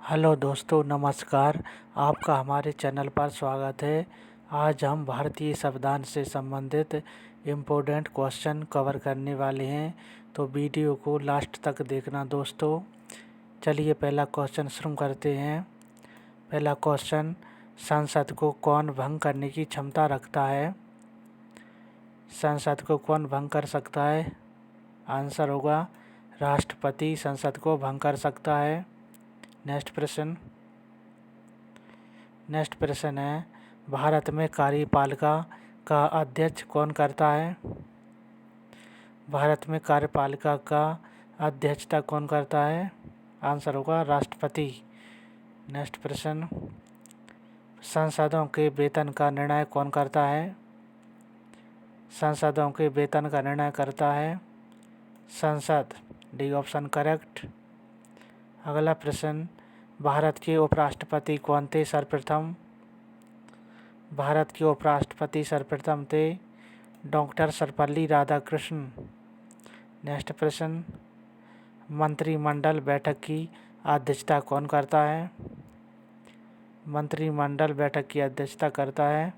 Hello दोस्तों, नमस्कार। आपका हमारे चैनल पर स्वागत है। आज हम भारतीय संविधान से संबंधित इम्पोर्टेंट क्वेश्चन कवर करने वाले हैं, तो वीडियो को लास्ट तक देखना दोस्तों। चलिए पहला क्वेश्चन शुरू करते हैं। पहला क्वेश्चन, संसद को कौन भंग करने की क्षमता रखता है? संसद को कौन भंग कर सकता है? आंसर होगा राष्ट्रपति संसद को भंग कर सकता है। नेक्स्ट प्रश्न है, भारत में कार्यपालिका का अध्यक्ष कौन करता है? भारत में कार्यपालिका का अध्यक्षता कौन करता है? आंसर होगा राष्ट्रपति। नेक्स्ट प्रश्न, सांसदों के वेतन का निर्णय कौन करता है? सांसदों के वेतन का निर्णय करता है संसद। D option correct. अगला प्रश्न, भारत के उपराष्ट्रपति कौन थे सर्वप्रथम? भारत के उपराष्ट्रपति सर्वप्रथम थे डॉक्टर सर्वपल्ली राधाकृष्णन। नेक्स्ट प्रश्न, मंत्रिमंडल बैठक की अध्यक्षता कौन करता है? मंत्रिमंडल बैठक की अध्यक्षता करता है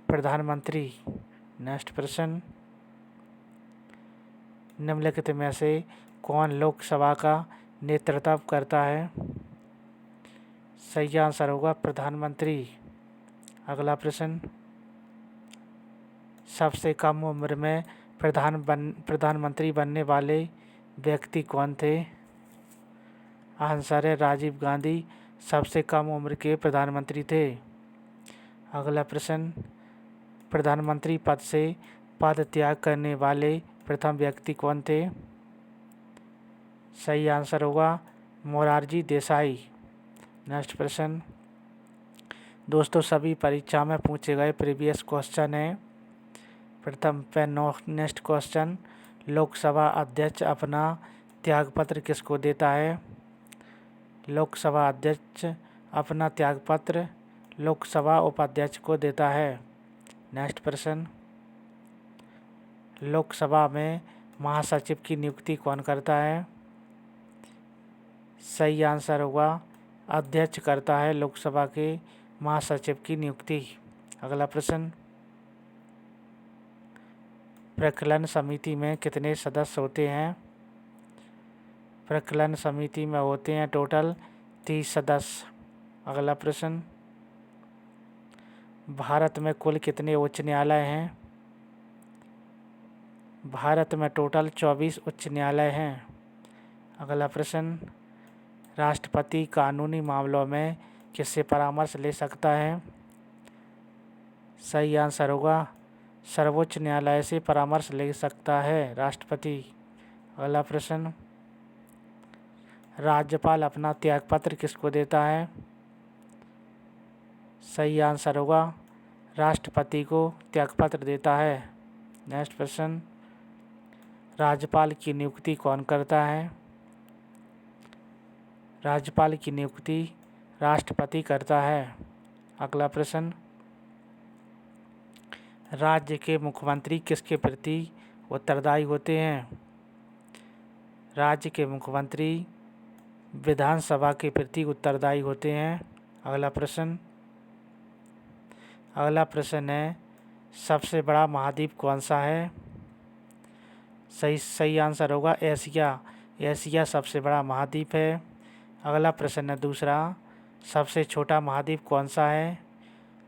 प्रधानमंत्री। नेक्स्ट प्रश्न, निम्नलिखित में से कौन लोकसभा का नेतृत्व करता है? सही आंसर होगा प्रधानमंत्री। अगला प्रश्न, सबसे कम उम्र में प्रधानमंत्री बनने वाले व्यक्ति कौन थे? आंसर है राजीव गांधी सबसे कम उम्र के प्रधानमंत्री थे। अगला प्रश्न, प्रधानमंत्री पद से पद त्याग करने वाले प्रथम व्यक्ति कौन थे? सही आंसर होगा मोरारजी देसाई। नेक्स्ट प्रश्न, दोस्तों सभी परीक्षा में पूछे गए प्रीवियस क्वेश्चन है। नेक्स्ट क्वेश्चन, लोकसभा अध्यक्ष अपना त्यागपत्र किसको देता है? लोकसभा अध्यक्ष अपना त्यागपत्र लोकसभा उपाध्यक्ष को देता है। नेक्स्ट प्रश्न, लोकसभा में महासचिव की नियुक्ति कौन करता है? सही आंसर होगा अध्यक्ष करता है लोकसभा के महासचिव की नियुक्ति। अगला प्रश्न, प्रकलन समिति में कितने सदस्य होते हैं? प्रकलन समिति में होते हैं टोटल 30 सदस्य। अगला प्रश्न, भारत में कुल कितने उच्च न्यायालय हैं? भारत में टोटल 24 उच्च न्यायालय हैं। अगला प्रश्न, राष्ट्रपति कानूनी मामलों में किससे परामर्श ले सकता है? सही आंसर होगा सर्वोच्च न्यायालय से परामर्श ले सकता है राष्ट्रपति। अगला प्रश्न, राज्यपाल अपना त्यागपत्र किसको देता है? सही आंसर होगा राष्ट्रपति को त्यागपत्र देता है। नेक्स्ट प्रश्न, राज्यपाल की नियुक्ति कौन करता है? राज्यपाल की नियुक्ति राष्ट्रपति करता है। अगला प्रश्न, राज्य के मुख्यमंत्री किसके प्रति उत्तरदायी होते हैं? राज्य के मुख्यमंत्री विधानसभा के प्रति उत्तरदायी होते हैं। अगला प्रश्न है, सबसे बड़ा महाद्वीप कौन सा है? सही आंसर होगा एशिया। एशिया सबसे बड़ा महाद्वीप है। अगला प्रश्न है दूसरा, सबसे छोटा महाद्वीप कौन सा है?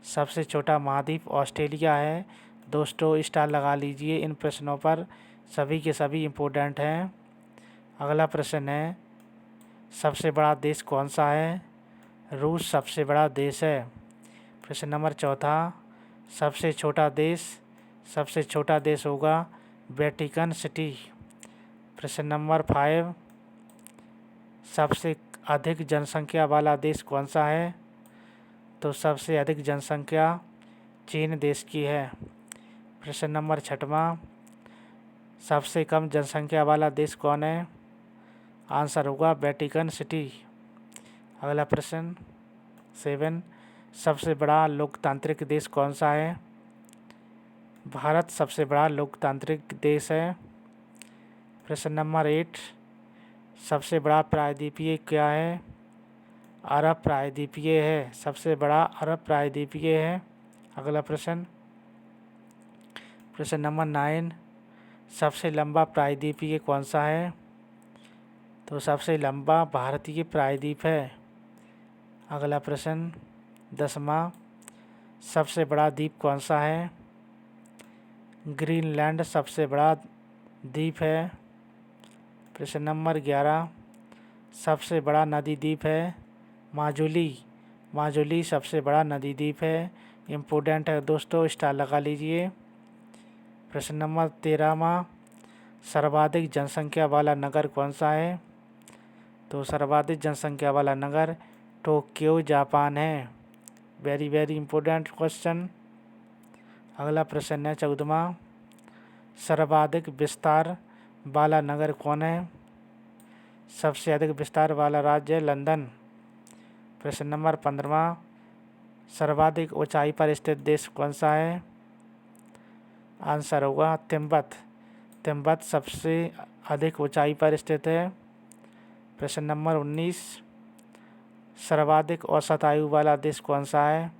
सबसे छोटा महाद्वीप ऑस्ट्रेलिया है। दोस्तों स्टार लगा लीजिए इन प्रश्नों पर, सभी के सभी इम्पोर्टेंट हैं। अगला प्रश्न है, सबसे बड़ा देश कौन सा है? रूस सबसे बड़ा देश है। प्रश्न नंबर चौथा, सबसे छोटा देश होगा वेटिकन सिटी। प्रश्न नंबर 5, सबसे अधिक जनसंख्या वाला देश कौन सा है? तो सबसे अधिक जनसंख्या चीन देश की है। प्रश्न नंबर 6, सबसे कम जनसंख्या वाला देश कौन है? आंसर होगा वेटिकन सिटी। अगला प्रश्न 7, सबसे बड़ा लोकतांत्रिक देश कौन सा है? भारत सबसे बड़ा लोकतांत्रिक देश है। प्रश्न नंबर 8, सबसे बड़ा प्रायद्वीपीय क्या है? अरब प्रायद्वीपीय है? सबसे बड़ा अरब प्रायद्वीपीय है। अगला प्रश्न, प्रश्न नंबर 9, सबसे लंबा प्रायद्वीपीय कौन सा है? तो सबसे लंबा भारतीय प्रायद्वीप है। अगला प्रश्न 10वां, सबसे बड़ा द्वीप कौन सा है? ग्रीनलैंड सबसे बड़ा द्वीप है। प्रश्न नंबर 11, सबसे बड़ा नदी द्वीप है? माजुली। माजुली सबसे बड़ा नदी द्वीप है। इम्पोर्टेंट है दोस्तों, स्टार लगा लीजिए। प्रश्न नंबर 13वां, सर्वाधिक जनसंख्या वाला नगर कौन सा है? तो सर्वाधिक जनसंख्या वाला नगर टोक्यो जापान है। Very very important question. अगला प्रश्न है 14वां, सर्वाधिक विस्तार वाला नगर कौन है? सबसे अधिक विस्तार वाला राज्य है लंदन। प्रश्न नंबर 15वां, सर्वाधिक ऊंचाई पर स्थित देश कौन सा है? आंसर होगा तिब्बत। तिब्बत सबसे अधिक ऊंचाई पर स्थित है। प्रश्न नंबर 19, सर्वाधिक औसत आयु वाला देश कौन सा है?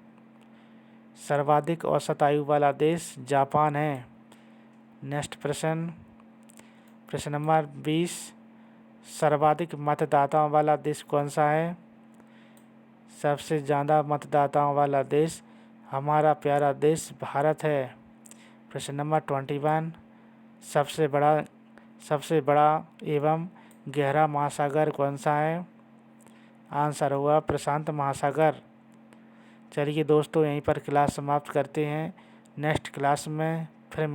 सर्वाधिक औसत आयु वाला देश जापान है। नेक्स्ट प्रश्न, प्रश्न नंबर 20, सर्वाधिक मतदाताओं वाला देश कौन सा है? सबसे ज़्यादा मतदाताओं वाला देश हमारा प्यारा देश भारत है। प्रश्न नंबर 21, सबसे बड़ा एवं गहरा महासागर कौन सा है? आंसर हुआ प्रशांत महासागर। चलिए दोस्तों, यहीं पर क्लास समाप्त करते हैं। नेक्स्ट क्लास में फिर